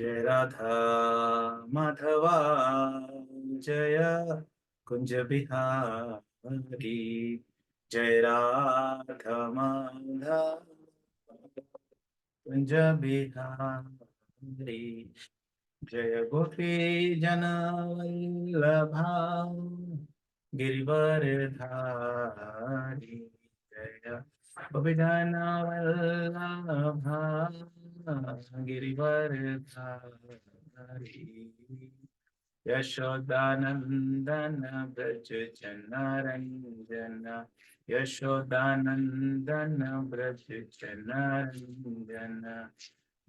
जय राधा माधवा जय कुंज बिहारी जय राधा माधव कुंज बिहारी जय गोपी जन वल्लभा गिरिवरधारी जय गोपी जन वल्लभा गिरिवरधारी यशोदानंदन ब्रज जनारंजन यशोदानंदन ब्रज जनारंजन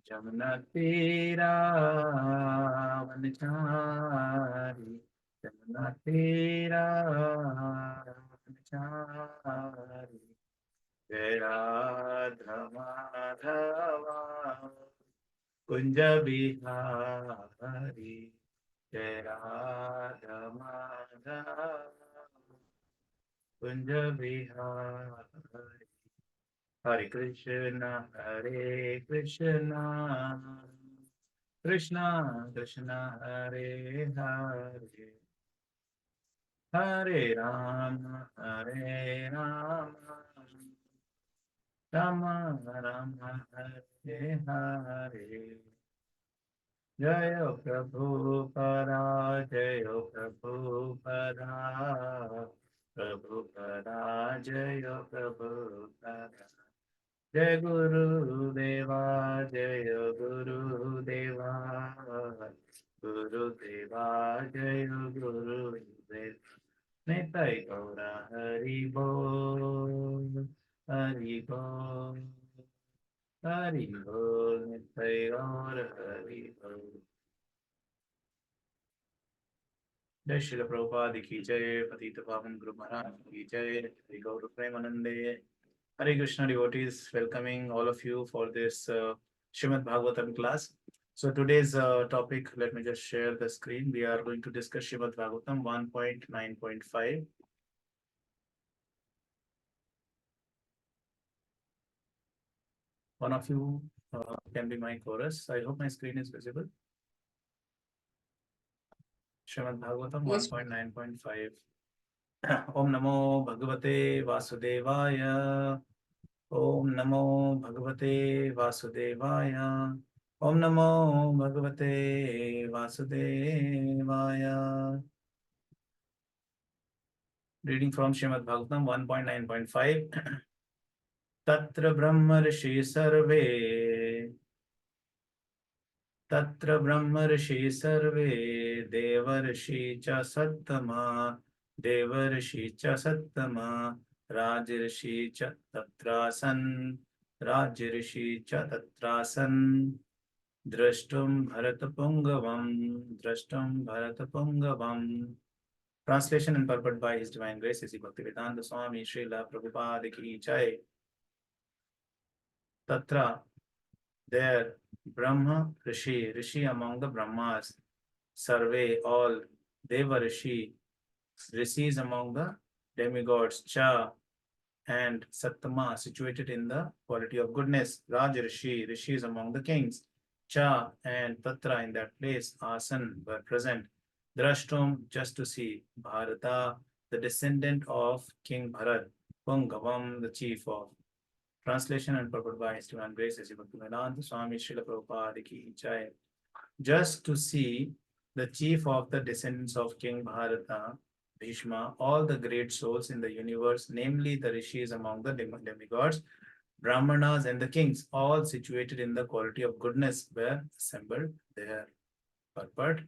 जमुना तीरा वनचारी जमुना तीरा वनचारी जय राधा माधवा कुंज बिहारी जय राधा माधवा कुंज बिहारी हरे कृष्णा कृष्णा कृष्णा हरे हरे हरे राम राम राम हरे हरे जय प्रभु परा जय प्रभु परा प्रभु परा जय प्रभु परा जय गुरुदेवा जय गुरुदेवा गुरुदेवा जय गुरुदेवा निताय गौरा हरि बोल हरि बोल हरि बोल निताय गौर हरि बोल। जय श्रील प्रभुपाद की जय पतित पावन गुरु महाराज की जय हरि गौर प्रेमानंदे। Hare Krishna devotees, welcoming all of you for this Srimad Bhagavatam class. So today's topic, let me just share the screen. We are going to discuss Srimad Bhagavatam 1.9.5. One of you can be my chorus. I hope my screen is visible. Srimad Bhagavatam 1.9.5. Om Namo Bhagavate Vasudevaya. Om Namo Bhagavate Vasudevaya. Om Namo Bhagavate Vasudevaya. Reading from Srimad Bhagavatam 1.9.5. Tatra Brahma Rishi Sarve. Tatra Brahma Rishi Sarve. Devarshi Cha Sattama. Devarshi Cha Sattama. Rajrishi Cha Tatrasan. Rajrishi Cha Tatrasan. Drashtum Bharatapunggavam. Translation and purport by His Divine Grace, Sri Bhaktivedanta Swami Srila Prabhupada ki jai. Tatra, there, Brahma Rishi among the Brahmas, Sarve, all, Deva Rishis among the demigods, Cha, and Sattama, situated in the quality of goodness, Rishis among the kings, Cha, and Tatra, in that place, Asan, were present, Drashtum, just to see, Bharata, the descendant of King Bharat, Pungavam, the chief of. Translation and purport by His Divine Grace, Sri Bhaktivedanta Swami Srila Prabhupada ki jai. Just to see the chief of the descendants of King Bharata, Bhīṣma, all the great souls in the universe, namely the rishis among the demigods, brāhmaṇas and the kings, all situated in the quality of goodness, were assembled there. Purport: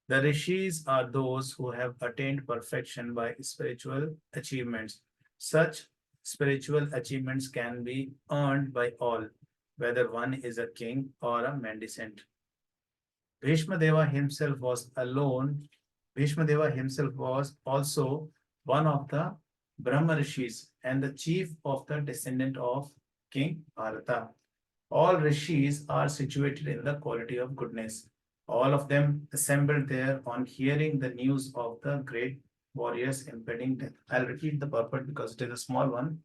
the rishis are those who have attained perfection by spiritual achievements. Such spiritual achievements can be earned by all, whether one is a king or a mendicant. Bhīṣma Deva himself was alone. Bhīṣma Deva himself was also one of the Brahma Rishis and the chief of the descendant of King Bharata. All Rishis are situated in the quality of goodness. All of them assembled there on hearing the news of the great warriors impending death. I'll repeat the purport because it is a small one.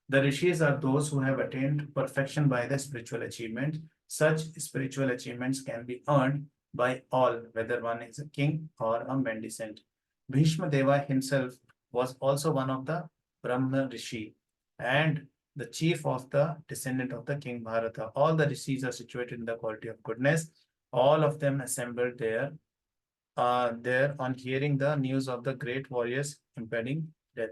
The rishis are those who have attained perfection by the spiritual achievement. Such spiritual achievements can be earned by all, whether one is a king or a mendicant. Bhishma Deva himself was also one of the Brahma Rishi and the chief of the descendant of the King Bharata. All the rishis are situated in the quality of goodness. All of them assembled there on hearing the news of the great warriors impending death.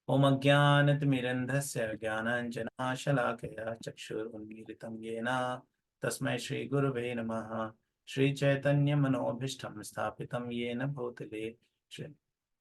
Om Ajnanatimirandhasya Jnananjanashalaakaya Chakshurunmilitam Yena Tasmai Shri Gurave Namaha Shri Chaitanya Manobhishtam Sthapitam Yena Bhutale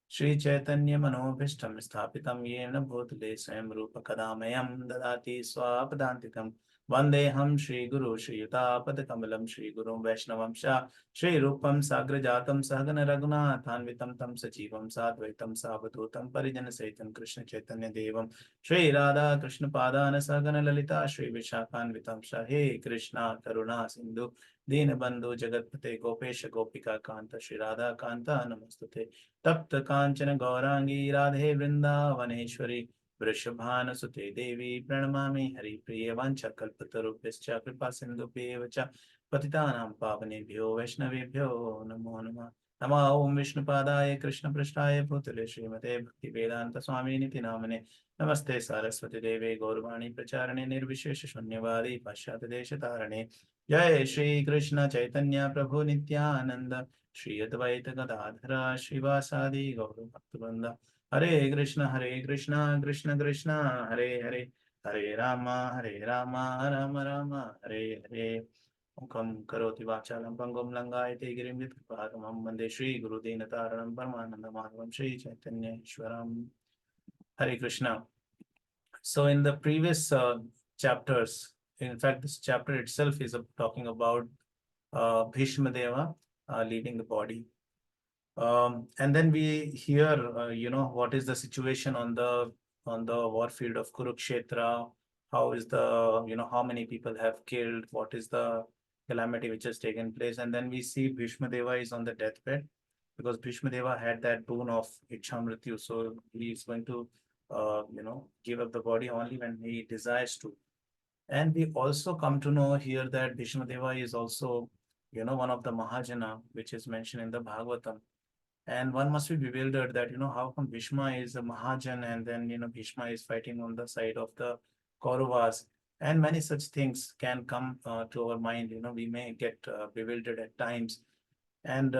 Shri Chaitanya Manobhishtam Sthapitam Yena Bhutale Swayam Rupa Kadamayam Dadati Swapadantikam Vandeham Shri Guru Shri Yutapad Kamalam Shri Guru Vaishnavamsha Shri Rupam Sagrajatam Sahagana Raghunathanvitam Tam Sajivam Sadvaitam Savadutam Parijana Saitam Krishna Chaitanya Devam Shri Radha Krishna Padana Sahagana Lalita Shri Vishakhanvitam He Krishna Karuna Sindhu Deenabandhu Jagatpate Gopesha Gopika Kanta Shri Radha Kanta Namastute Tapta Kanchana Gaurangi Radhe Vrindavaneshwari वृषभानुसुते देवी प्रणमामि हरिप्रिये वाञ्छाकल्पतरुभ्यश्च कृपासिन्धुभ्येव च पतितानां पावनेभ्यो वैष्णवेभ्यो नमो नमः नमः ॐ विष्णुपादाय कृष्णपृष्ठाय भूतले श्रीमते भक्तिवेदान्तस्वामिनिति नामने नमस्ते सारस्वती देवे गौरवाणी प्रचारणे निर्विशेष शून्यवादी पाश्चात्यदेशतारणे जय श्री कृष्ण चैतन्य प्रभु नित्यानंद श्री अद्वैत गदाधर श्रीवासादि गौर भक्तवृंद हरे कृष्ण कृष्ण कृष्ण हरे हरे हरे राम राम राम हरे हरे मुखं करोति वाचालं पंगुं लंघयते गिरिं यत्कृपातमहं वन्दे श्रीगुरुदीनतारणं परमानन्दमाधवं श्रीचैतन्येश्वरम् Hare Krishna. So in the previous chapters, in fact this chapter itself is talking about Bhīṣma Deva leaving the body. And then we hear, what is the situation on the war field of Kurukshetra? How is how many people have killed? What is the calamity which has taken place? And then we see Bhīṣma Deva is on the deathbed because Bhīṣma Deva had that boon of Ichamrityu. So he is going to, give up the body only when he desires to. And we also come to know here that Bhīṣma Deva is also, one of the Mahajana, which is mentioned in the Bhagavatam. And one must be bewildered that, how come Bhīṣma is a Mahajan and then, Bhīṣma is fighting on the side of the Kauravas. And many such things can come to our mind. We may get bewildered at times. And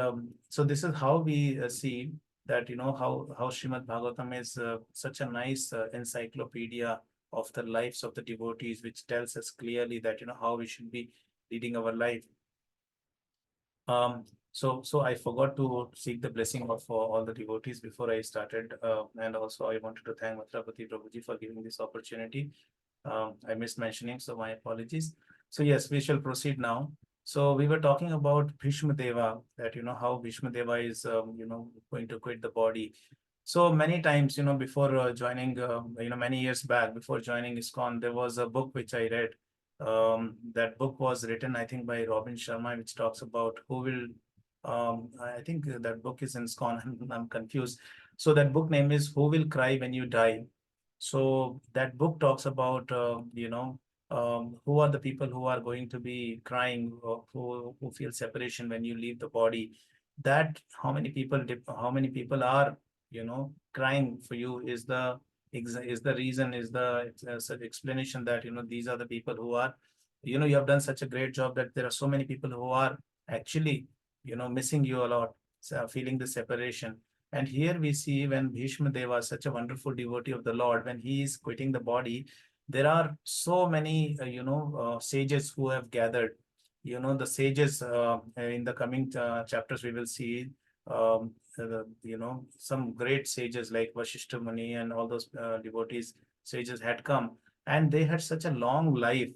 so this is how we see that, how Srimad Bhagavatam is such a nice encyclopedia of the lives of the devotees, which tells us clearly that, how we should be leading our life. So I forgot to seek the blessing of all the devotees before I started. And also I wanted to thank Matrapati Prabhuji for giving this opportunity. I missed mentioning, so my apologies. So yes, we shall proceed now. So we were talking about Bhīṣma Deva, that, how Bhīṣma Deva is, going to quit the body. So many times, before joining, many years back, before joining ISKCON, there was a book which I read. That book was written, I think, by Robin Sharma, which talks about who will, I think that book is in ISKCON, I'm confused. So that book name is Who Will Cry When You Die? So that book talks about, who are the people who are going to be crying, who feel separation when you leave the body. That how many people are, crying for you is the reason, is the explanation that, these are the people who are, you have done such a great job that there are so many people who are actually, missing you a lot, feeling the separation. And here we see when Bhīṣma Deva, such a wonderful devotee of the Lord, when he is quitting the body, there are so many, sages who have gathered. The sages in the coming chapters, we will see, some great sages like Vashishta Muni and all those devotees, sages had come, and they had such a long life,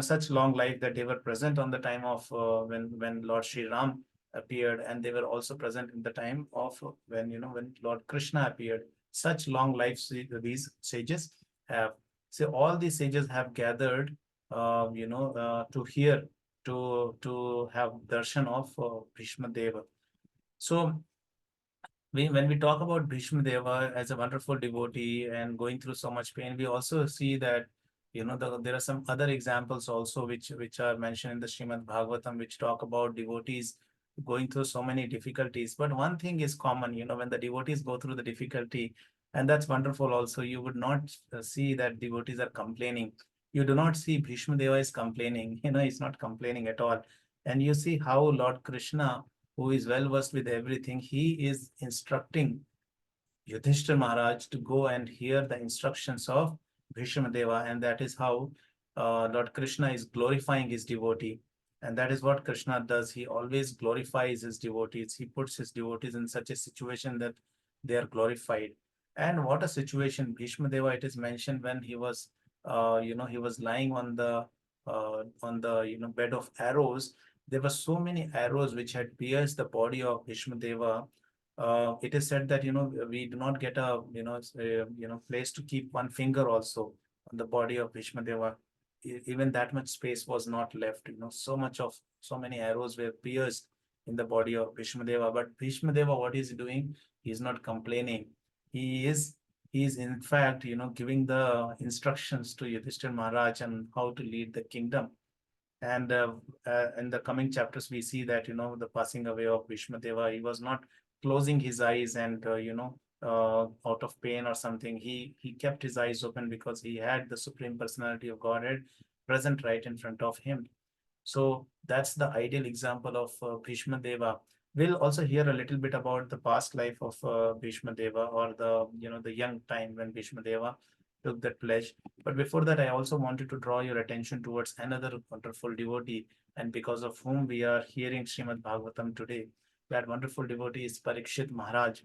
such long life that they were present on the time of when Lord Sri Ram appeared, and they were also present in the time of when Lord Krishna appeared. Such long lives these sages have. So all these sages have gathered, to hear, to have darshan of Bhīṣma Deva. So when we talk about Bhishma Deva as a wonderful devotee and going through so much pain, we also see that there are some other examples also which are mentioned in the Srimad Bhagavatam, which talk about devotees going through so many difficulties. But one thing is common, when the devotees go through the difficulty, and that's wonderful also, you would not see that devotees are complaining. You do not see Bhishma Deva is complaining, he's not complaining at all. And you see how Lord Krishna, who is well versed with everything, he is instructing Yudhishthir Maharaj to go and hear the instructions of Bhishma Deva, and that is how Lord Krishna is glorifying his devotee. And that is what Krishna does. He always glorifies his devotees. He puts his devotees in such a situation that they are glorified. And what a situation, Bhishma Deva, it is mentioned when he was, he was lying on the, bed of arrows. There were so many arrows which had pierced the body of Bhishma Deva. It is said that we do not get a place to keep one finger also on the body of Bhishma Deva. Even that much space was not left. So many arrows were pierced in the body of Bhishma Deva. But Bhishma Deva, what is he doing? He is not complaining. He is he is in fact giving the instructions to Yudhishthir Maharaj on how to lead the kingdom. And in the coming chapters, we see that, the passing away of Bhishma Deva, he was not closing his eyes and, out of pain or something. He kept his eyes open because he had the Supreme Personality of Godhead present right in front of him. So that's the ideal example of Bhishma Deva. We'll also hear a little bit about the past life of Bhishma Deva, or the young time when Bhishma Deva took that pledge. But before that, I also wanted to draw your attention towards another wonderful devotee, and because of whom we are hearing Srimad Bhagavatam today. That wonderful devotee is Parikshit Maharaj.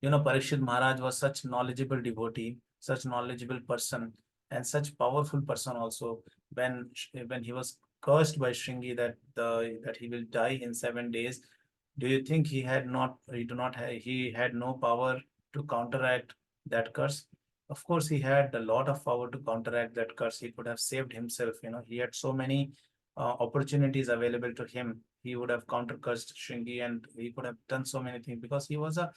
Parikshit Maharaj was such knowledgeable devotee, such knowledgeable person, and such powerful person also. When he was cursed by Shringi that he will die in 7 days, do you think he had no power to counteract that curse? Of course, he had a lot of power to counteract that curse. He could have saved himself. He had so many opportunities available to him. He would have counter cursed Shringi, and he could have done so many things because he was a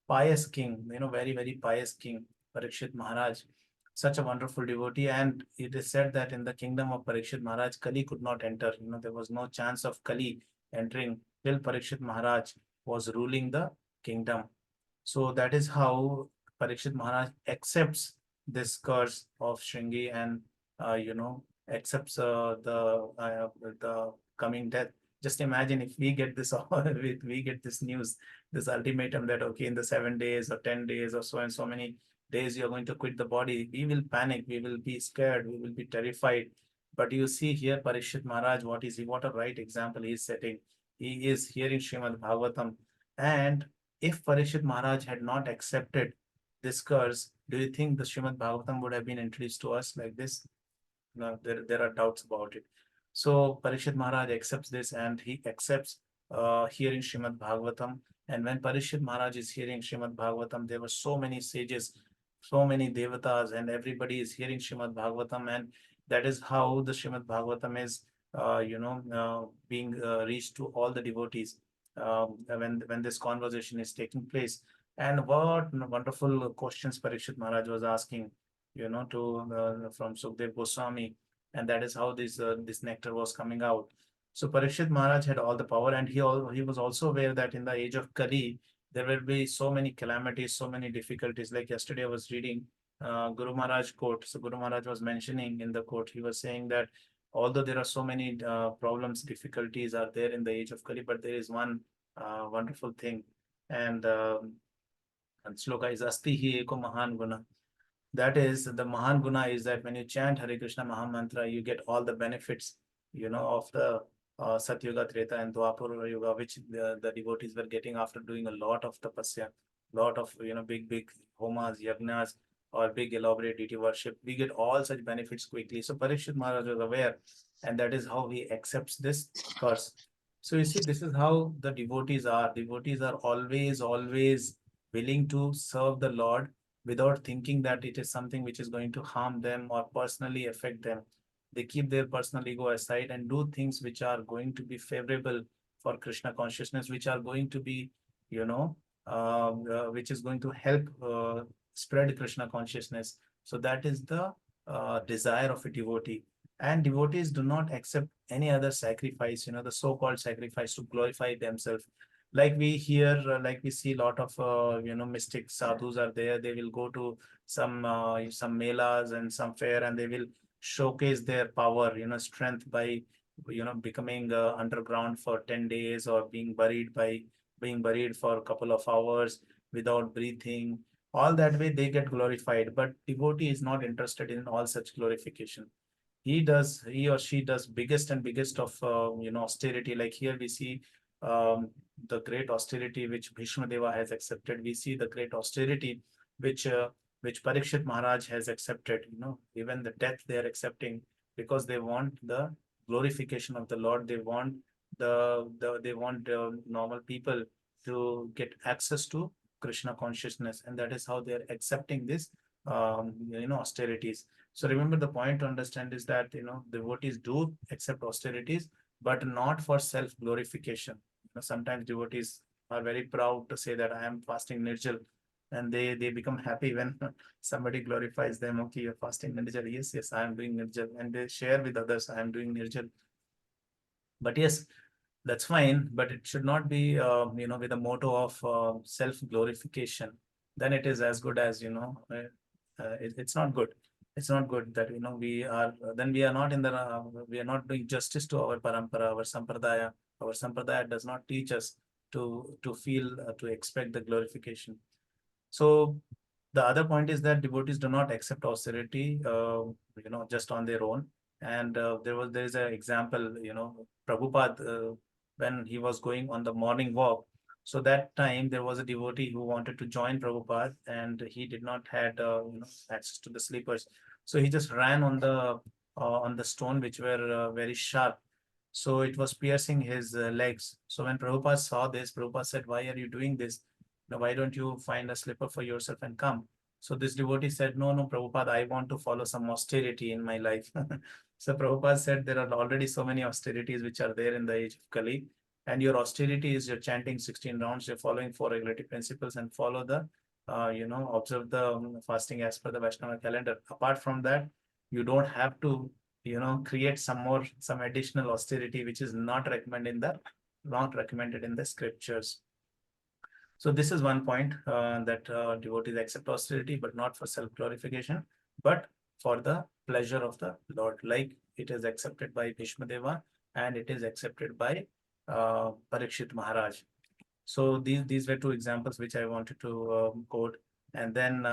pious king, very, very pious king, Parikshit Maharaj, such a wonderful devotee. And it is said that in the kingdom of Parikshit Maharaj, Kali could not enter. There was no chance of Kali entering till Parikshit Maharaj was ruling the kingdom. So that is how Parikshit Maharaj accepts this curse of Shringi, and accepts the coming death. Just imagine if we get this we get this news, this ultimatum that okay, in the 7 days or 10 days or so and so many days you're going to quit the body. We will panic, we will be scared, we will be terrified. But you see here Parikshit Maharaj, what a right example he is setting. He is hearing Srimad Bhagavatam, and if Parikshit Maharaj had not accepted this curse, do you think the Srimad Bhagavatam would have been introduced to us like this? No, there are doubts about it. So Parikshit Maharaj accepts this, and he accepts hearing Srimad Bhagavatam. And when Parikshit Maharaj is hearing Srimad Bhagavatam, there were so many sages, so many devatas, and everybody is hearing Srimad Bhagavatam. And that is how the Srimad Bhagavatam is, being reached to all the devotees when this conversation is taking place. And what wonderful questions Parikshit Maharaj was asking, to from Sukdev Goswami, and that is how this nectar was coming out. So Parikshit Maharaj had all the power, and he was also aware that in the age of Kali there will be so many calamities, so many difficulties. Like yesterday, I was reading Guru Maharaj quote. So Guru Maharaj was mentioning in the quote, he was saying that although there are so many problems, difficulties are there in the age of Kali, but there is one wonderful thing, and sloka is Asti hi eko mahan guna. That is, the Mahan Guna is that when you chant Hare Krishna Maha Mantra, you get all the benefits, of the Satyuga, Treta, and Dwapara Yuga, which the devotees were getting after doing a lot of tapasya, lot of, big, big homas, yagnas, or big elaborate deity worship. We get all such benefits quickly. So Parikshit Maharaj was aware, and that is how he accepts this curse. So you see, this is how the devotees are. Devotees are always, always willing to serve the Lord without thinking that it is something which is going to harm them or personally affect them. They keep their personal ego aside and do things which are going to be favorable for Krishna consciousness, which are going to be, you know, which is going to help spread Krishna consciousness. So that is the desire of a devotee. And devotees do not accept any other sacrifice, the so-called sacrifice to glorify themselves. Like we hear, like we see a lot of, mystic sadhus are there. They will go to some melas and some fair, and they will showcase their power, strength by, becoming underground for 10 days, or being buried for a couple of hours without breathing. All that way they get glorified. But devotee is not interested in all such glorification. He or she does biggest and biggest of austerity. Like here we see the great austerity which Bhīṣma Deva has accepted. We see the great austerity which which Parikshit Maharaj has accepted. Even the death they are accepting, because they want the glorification of the Lord. They want they want normal people to get access to Krishna consciousness, and that is how they are accepting this austerities. So remember, the point to understand is that devotees do accept austerities, but not for self glorification. Sometimes devotees are very proud to say that I am fasting nirjal, and they become happy when somebody glorifies them. Okay, you're fasting nirjal. Yes, yes, I am doing nirjal, and they share with others, I am doing nirjal. But yes, that's fine, but it should not be with a motto of self glorification. Then it is as good as it's not good. It's not good that we are then we are not in the we are not doing justice to our parampara, our sampradaya. Our sampradaya does not teach us to feel to expect the glorification. So the other point is that devotees do not accept austerity just on their own. And there is an example, Prabhupada, when he was going on the morning walk. So that time there was a devotee who wanted to join Prabhupada, and he did not had access to the sleepers. So he just ran on the stone which were very sharp. So it was piercing his legs. So when Prabhupada saw this, Prabhupada said, "Why are you doing this? Now, why don't you find a slipper for yourself and come?" So this devotee said, "No, no, Prabhupada, I want to follow some austerity in my life." So Prabhupada said, there are already so many austerities which are there in the age of Kali. And your austerity is you're chanting 16 rounds, you're following 4 regulative principles, and follow the, observe the fasting as per the Vaishnava calendar. Apart from that, you don't have to, create some additional austerity, which is not recommended in the scriptures. So this is one point that devotees accept austerity, but not for self-glorification, but for the pleasure of the Lord, like it is accepted by Bhīṣma Deva, and it is accepted by Parikshit Maharaj. So these were two examples which I wanted to quote. And then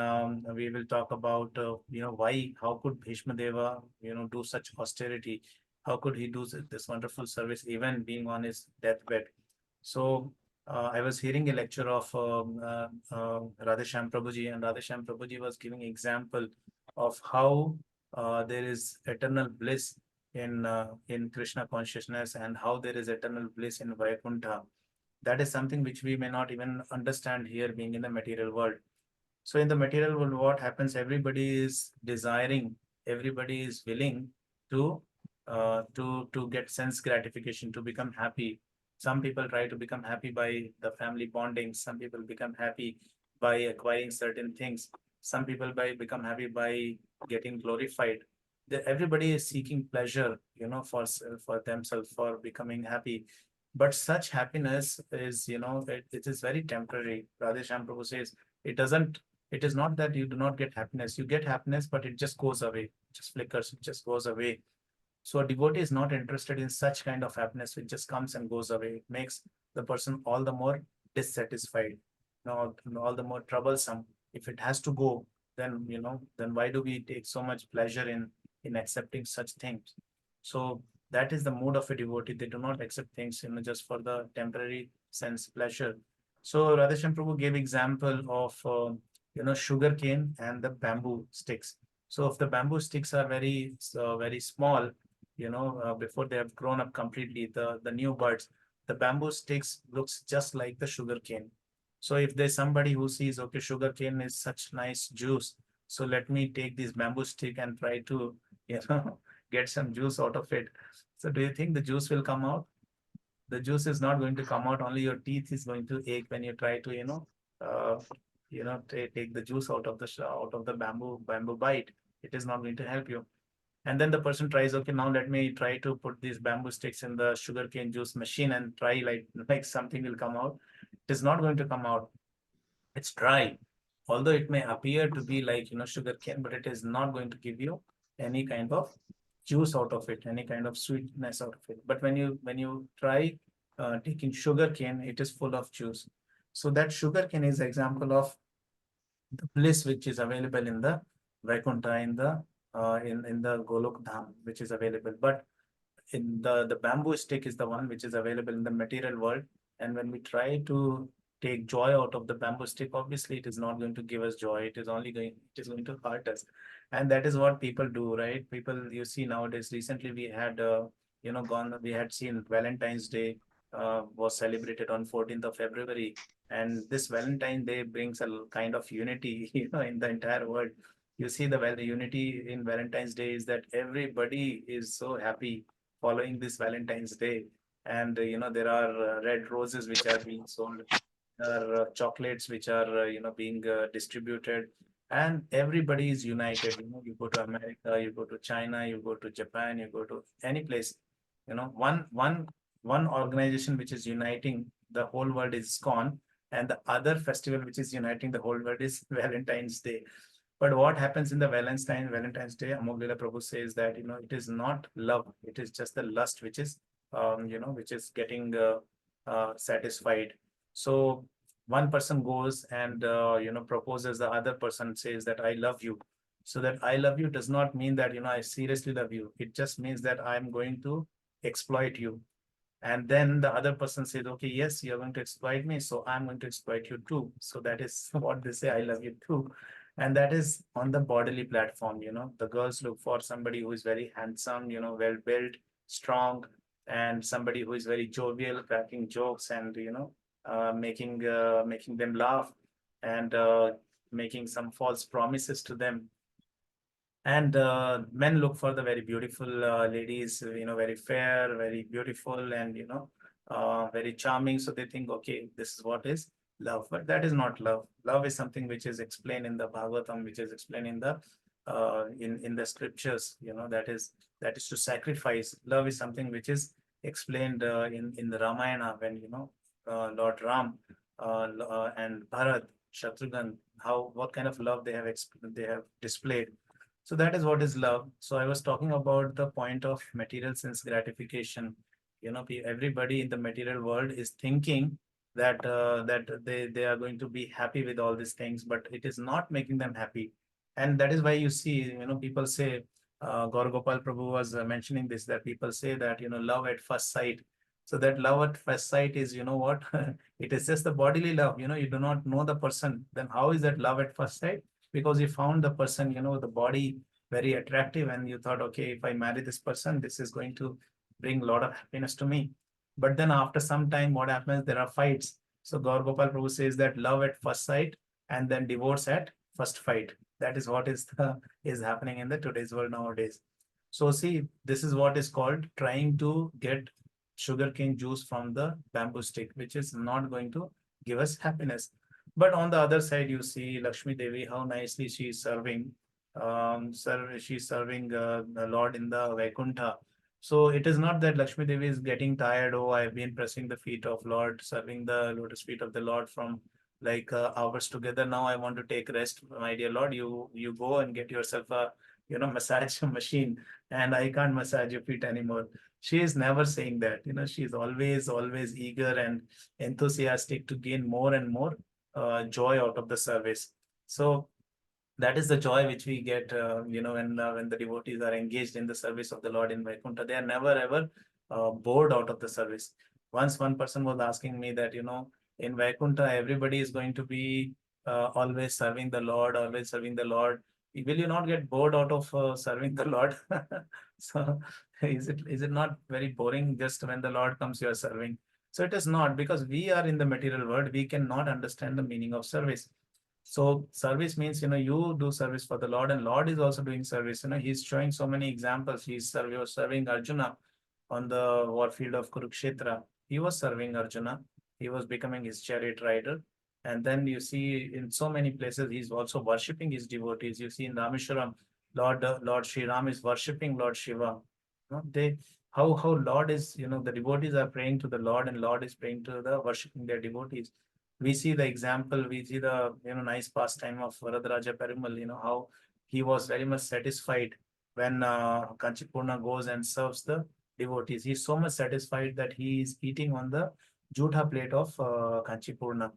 we will talk about how could Bhīṣma Deva do such austerity? How could he do this wonderful service even being on his deathbed? So I was hearing a lecture of Radheshyam Prabhuji, and Radheshyam Prabhuji was giving example of how there is eternal bliss in Krishna consciousness, and how there is eternal bliss in Vaikuntha. That is something which we may not even understand here, being in the material world. So in the material world, what happens? Everybody is desiring, everybody is willing to get sense gratification, to become happy. Some people try to become happy by the family bonding. Some people become happy by acquiring certain things. Some people become happy by getting glorified. Everybody is seeking pleasure, for themselves, for becoming happy. But such happiness is, it is very temporary. Radheshyam Prabhu says it is not that you do not get happiness. You get happiness, but it just goes away, just flickers, it just goes away. So a devotee is not interested in such kind of happiness which just comes and goes away. It makes the person all the more dissatisfied, all the more troublesome. If it has to go, then then why do we take so much pleasure in accepting such things? So that is the mood of a devotee. They do not accept things just for the temporary sense pleasure. So Radheshyam Prabhu gave example of sugar cane and the bamboo sticks. So if the bamboo sticks are very small, before they have grown up completely, the new buds, the bamboo sticks looks just like the sugar cane. So if there's somebody who sees, okay, sugar cane is such nice juice, so let me take this bamboo stick and try to get some juice out of it. So do you think the juice will come out? The juice is not going to come out. Only your teeth is going to ache when you try to take the juice out of the bamboo bite. It is not going to help you. And then the person tries, okay, now let me try to put these bamboo sticks in the sugarcane juice machine and try like something will come out. It is not going to come out. It's dry. Although it may appear to be like, sugarcane, but it is not going to give you any kind of juice out of it, any kind of sweetness out of it. But when you try taking sugarcane, it is full of juice. So that sugarcane is example of the bliss which is available in the Vaikuntha, in the Golok Dham, which is available. But in the bamboo stick is the one which is available in the material world. And when we try to take joy out of the bamboo stick, obviously it is not going to give us joy. It is going to hurt us. And that is what people do, right? People, you see nowadays, recently we had, we had seen Valentine's Day was celebrated on 14th of February. And this Valentine Day brings a kind of unity, in the entire world. You see the unity in Valentine's Day is that everybody is so happy following this Valentine's Day. And there are red roses which are being sold. There are chocolates which are being distributed, and everybody is united. You go to America, you go to China, you go to Japan, you go to any place. One organization which is uniting the whole world is ISKCON, and the other festival which is uniting the whole world is Valentine's Day. But what happens in the Valentine's Day, Amol Lila Prabhu says that, it is not love. It is just the lust which is getting satisfied. So one person goes and, proposes, the other person says that I love you. So that I love you does not mean that, I seriously love you. It just means that I'm going to exploit you. And then the other person says, okay, yes, you're going to exploit me, so I'm going to exploit you too. So that is what they say, I love you too. And that is on the bodily platform. The girls look for somebody who is very handsome, well built, strong, and somebody who is very jovial, cracking jokes, and making them laugh, and making some false promises to them. And men look for the very beautiful ladies, very fair, very beautiful, and very charming. So they think, okay, this is what is love. But that is not love. Love is something which is explained in the Bhagavatam, which is explained in the scriptures. That is to sacrifice. Love is something which is explained in the Ramayana, when Lord Ram and Bharat, Shatrughan, what kind of love they have displayed. So that is what is love. So I was talking about the point of material sense gratification. Everybody in the material world is thinking that they are going to be happy with all these things, but it is not making them happy. And that is why you see, people say, Gaur Gopal Prabhu was mentioning this, that people say that, love at first sight. So that love at first sight is, what? It is just the bodily love. You do not know the person. Then how is that love at first sight? Because you found the person, the body very attractive, and you thought, okay, if I marry this person, this is going to bring a lot of happiness to me. But then after some time, what happens? There are fights. So Gaur Gopal Prabhu says that love at first sight and then divorce at first fight. That is what is happening in the today's world nowadays. So see, this is what is called trying to get sugarcane juice from the bamboo stick, which is not going to give us happiness. But on the other side, you see Lakshmi Devi, how nicely she is serving. She's serving the Lord in the Vaikuntha. So it is not that Lakshmi Devi is getting tired. Oh, I've been pressing the feet of Lord, serving the lotus feet of the Lord from like hours together. Now I want to take rest, my dear Lord. You go and get yourself a massage machine, and I can't massage your feet anymore. She is never saying that. She's always eager and enthusiastic to gain more and more joy out of the service. So that is the joy which we get, when the devotees are engaged in the service of the Lord in Vaikuntha. They are never ever bored out of the service. Once one person was asking me that, in Vaikuntha, everybody is going to be always serving the Lord, always serving the Lord. Will you not get bored out of serving the Lord? So is it not very boring just when the Lord comes, you are serving? So it is not, because we are in the material world, we cannot understand the meaning of service. So service means, you do service for the Lord, and Lord is also doing service. He's showing so many examples. He was serving Arjuna on the war field of Kurukshetra. He was serving Arjuna. He was becoming his chariot rider. And then you see in so many places, he's also worshipping his devotees. You see in Rameshwaram, Lord Sri Ram is worshipping Lord Shiva. They how Lord is, the devotees are praying to the Lord and Lord is praying to the worshipping their devotees. We see the example, we see the nice pastime of Varadaraja Perumal, how he was very much satisfied when Kanchipurna goes and serves the devotees. He's so much satisfied that he is eating on the jutha plate of Kanchipurna.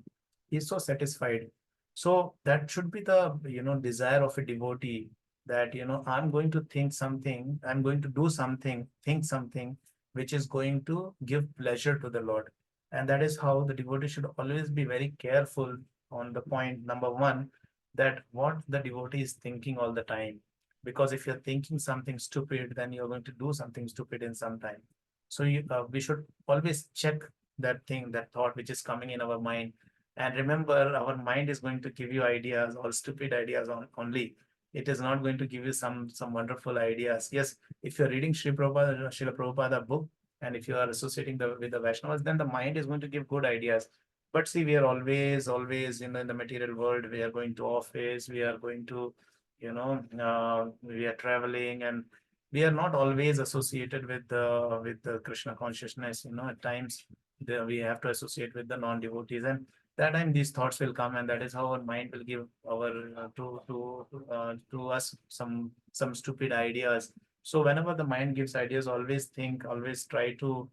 He's so satisfied. So that should be the desire of a devotee, that I'm going to think something, I'm going to do something, think something which is going to give pleasure to the Lord. And that is how the devotee should always be very careful on the point number one, that what the devotee is thinking all the time. Because if you're thinking something stupid, then you're going to do something stupid in some time. So we should always check that thing, that thought which is coming in our mind. And remember, our mind is going to give you ideas, all stupid ideas only. It is not going to give you some wonderful ideas. Yes, if you're reading Srila Prabhupada book, and if you are associating with the Vaishnavas, then the mind is going to give good ideas. But see, we are always, in the material world, we are going to office, we are going to, we are traveling, and we are not always associated with the Krishna consciousness. At times we have to associate with the non-devotees, and that time these thoughts will come, and that is how our mind will give our to us some stupid ideas. So whenever the mind gives ideas, always think, always try to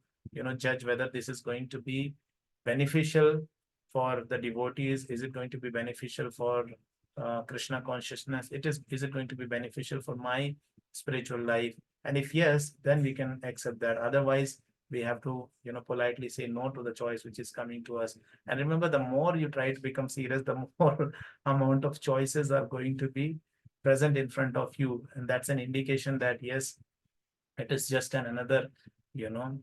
judge whether this is going to be beneficial for the devotees. Is it going to be beneficial for Krishna consciousness? Is it going to be beneficial for my spiritual life? And if yes, then we can accept that. Otherwise, we have to politely say no to the choice which is coming to us. And remember, the more you try to become serious, the more amount of choices are going to be present in front of you, and that's an indication that yes, it is just another you know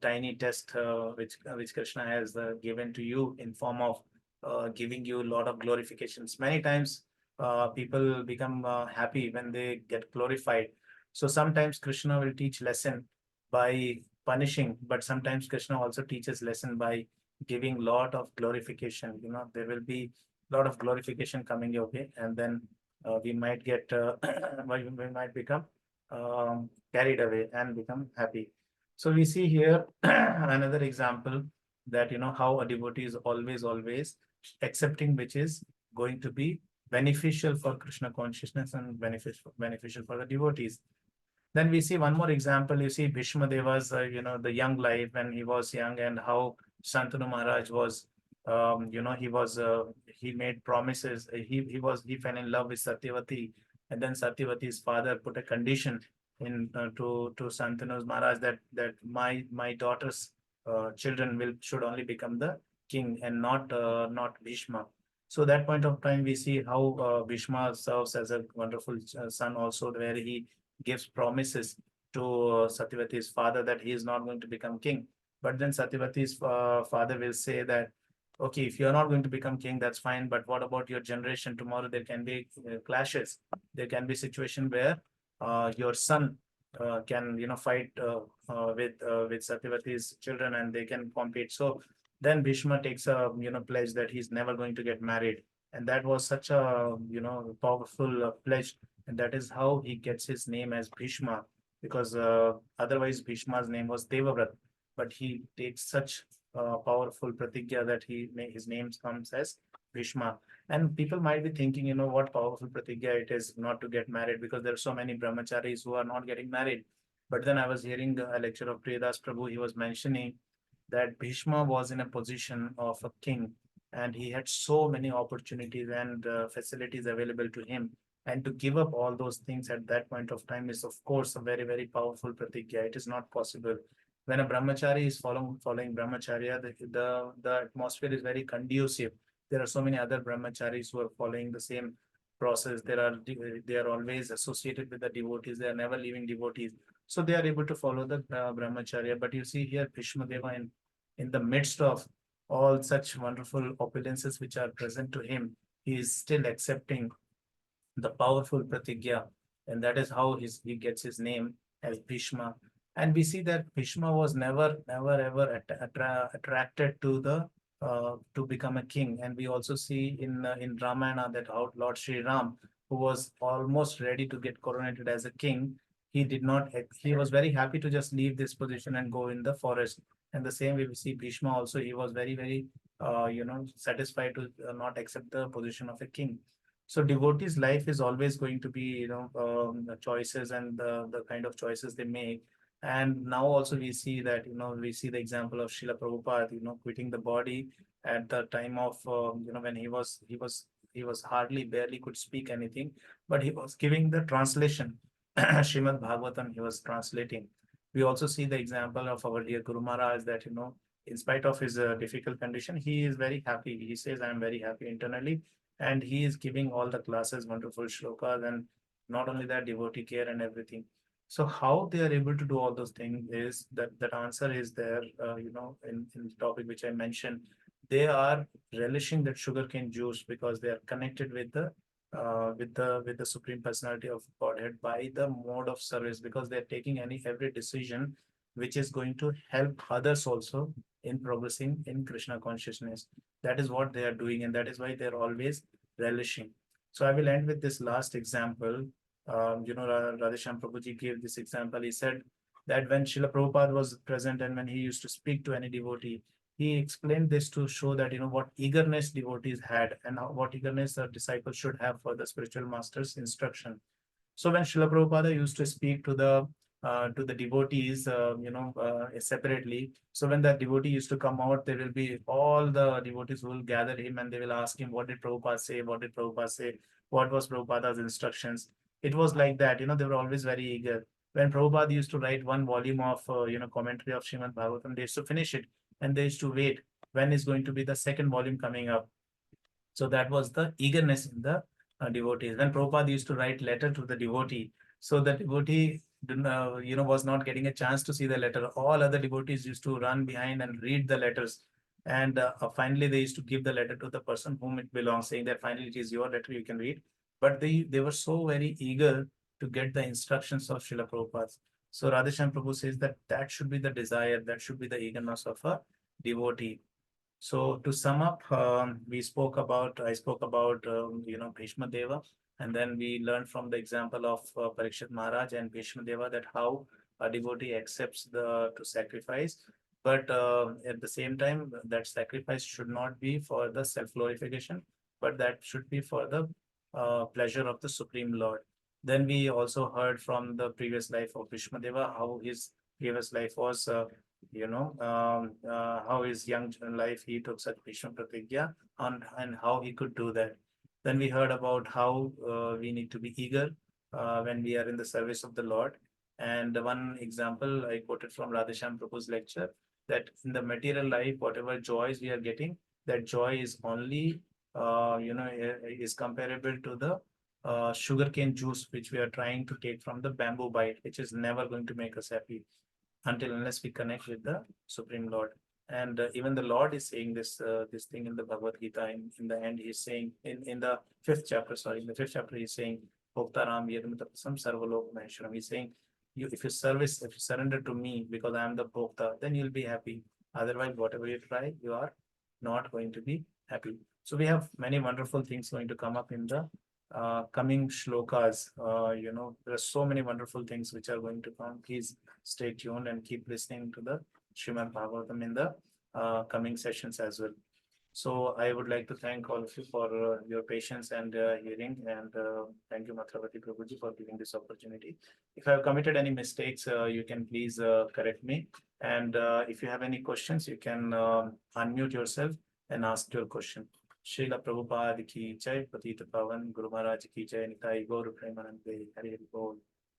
tiny test which Krishna has given to you in form of giving you a lot of glorifications. Many times people become happy when they get glorified. So sometimes Krishna will teach lesson by punishing, but sometimes Krishna also teaches lesson by giving lot of glorification. There will be lot of glorification coming your way, and then we might get we might become carried away and become happy. So we see here another example, that how a devotee is always accepting which is going to be beneficial for Krishna consciousness and beneficial for the devotees. Then we see one more example. You see Bhīṣma Deva's, the young life when he was young, and how Shantanu Maharaj was, he made promises. He fell in love with Satyavati, and then Satyavati's father put a condition in to Shantanu Maharaj, that my daughter's children should only become the king, and not Bhīṣma. So that point of time, we see how Bhīṣma serves as a wonderful son also, where he gives promises to Satyavati's father that he is not going to become king. But then Satyavati's father will say that, okay, if you're not going to become king, that's fine. But what about your generation? Tomorrow there can be clashes. There can be situation where your son can, fight with Satyavati's children, and they can compete. So then Bhishma takes a, pledge that he's never going to get married. And that was such a, powerful pledge, and that is how he gets his name as Bhishma, because otherwise Bhishma's name was Devavrat, but he takes such powerful pratigya that his name comes as Bhishma. And people might be thinking, what powerful pratigya it is not to get married, because there are so many brahmacharis who are not getting married. But then I was hearing a lecture of Priyadas Prabhu. He was mentioning that Bhishma was in a position of a king, and he had so many opportunities and facilities available to him, and to give up all those things at that point of time is of course a very, very powerful pratigya. It is not possible. When a brahmachari is following brahmacharya, the atmosphere is very conducive. There are so many other brahmacharis who are following the same process. They are always associated with the devotees. They are never leaving devotees, so they are able to follow the brahmacharya. But you see here Bhishma Deva, in the midst of all such wonderful opulences which are present to him, he is still accepting the powerful pratigya, and that is how he gets his name as Bhishma. And we see that Bhishma was never ever attracted to the to become a king. And we also see in Ramayana that how Lord Sri Ram, who was almost ready to get coronated as a king, he did not. He was very happy to just leave this position and go in the forest. And the same way we see Bhīṣma also. He was very satisfied to not accept the position of a king. So devotees' life is always going to be the choices and the kind of choices they make. And now also we see that we see the example of Srila Prabhupada quitting the body at the time of when he was hardly barely could speak anything, but he was giving the translation. Srimad Bhagavatam he was translating. We also see the example of our dear Guru Maharaj that in spite of his difficult condition, he is very happy. He says, I am very happy internally. And he is giving all the classes, wonderful shlokas, and not only that, devotee care and everything. So how they are able to do all those things is that answer is there, in the topic which I mentioned. They are relishing that sugarcane juice because they are connected with the Supreme Personality of Godhead by the mode of service, because they're taking every decision which is going to help others also in progressing in Krishna consciousness. That is what they are doing, and that is why they're always relishing. So I will end with this last example. Radheshyam Prabhuji gave this example. He said that when Srila Prabhupada was present and when he used to speak to any devotee, he explained this to show that what eagerness devotees had and what eagerness a disciple should have for the spiritual master's instruction. So when Srila Prabhupada used to speak to the devotees, separately. So when that devotee used to come out, there will be all the devotees who will gather him and they will ask him, what did Prabhupada say? What did Prabhupada say? What was Prabhupada's instructions? It was like that, they were always very eager. When Prabhupada used to write one volume of, commentary of Srimad Bhagavatam, they used to finish it and they used to wait when is going to be the second volume coming up. So that was the eagerness in the devotees. When Prabhupada used to write letter to the devotee, so the devotee was not getting a chance to see the letter. All other devotees used to run behind and read the letters. And finally, they used to give the letter to the person whom it belongs, saying that finally it is your letter, you can read. But they were so very eager to get the instructions of Srila Prabhupada. So Radheshyam Prabhu says that should be the desire, that should be the eagerness of a devotee. So to sum up, I spoke about Bhīṣma Deva, and then we learned from the example of Parikshit Maharaj and Bhīṣma Deva that how a devotee accepts to sacrifice, but at the same time that sacrifice should not be for the self glorification, but that should be for the pleasure of the Supreme Lord. Then we also heard from the previous life of Bhīṣma Deva how his previous life was. How his young life he took such Bhishma Pratigya and how he could do that. Then we heard about how we need to be eager when we are in the service of the Lord. And one example I quoted from Radheshyam Prabhu's lecture, that in the material life, whatever joys we are getting, that joy is only, is comparable to the sugarcane juice which we are trying to take from the bamboo bite, which is never going to make us happy until unless we connect with the Supreme Lord. And even the Lord is saying this thing in the Bhagavad Gita. In the end, he's saying in the fifth chapter, he's saying, Bhoktaram Yadmitapasam Sarvalok Maheshwaram. He's saying, if you surrender to me because I am the Bhokta, then you'll be happy. Otherwise, whatever you try, you are not going to be happy. So we have many wonderful things going to come up in the coming shlokas. There are so many wonderful things which are going to come. Please stay tuned and keep listening to the Srimad Bhagavatam in the coming sessions as well. So I would like to thank all of you for your patience and hearing, and thank you Matravati Prabhuji for giving this opportunity. If I have committed any mistakes, you can please correct me. And if you have any questions, you can unmute yourself and ask your question. Srila Prabhupada ki jai, Patita Pavan Guru Maharaj ki jai, Nitai Gaur Premanande, Hari Bol.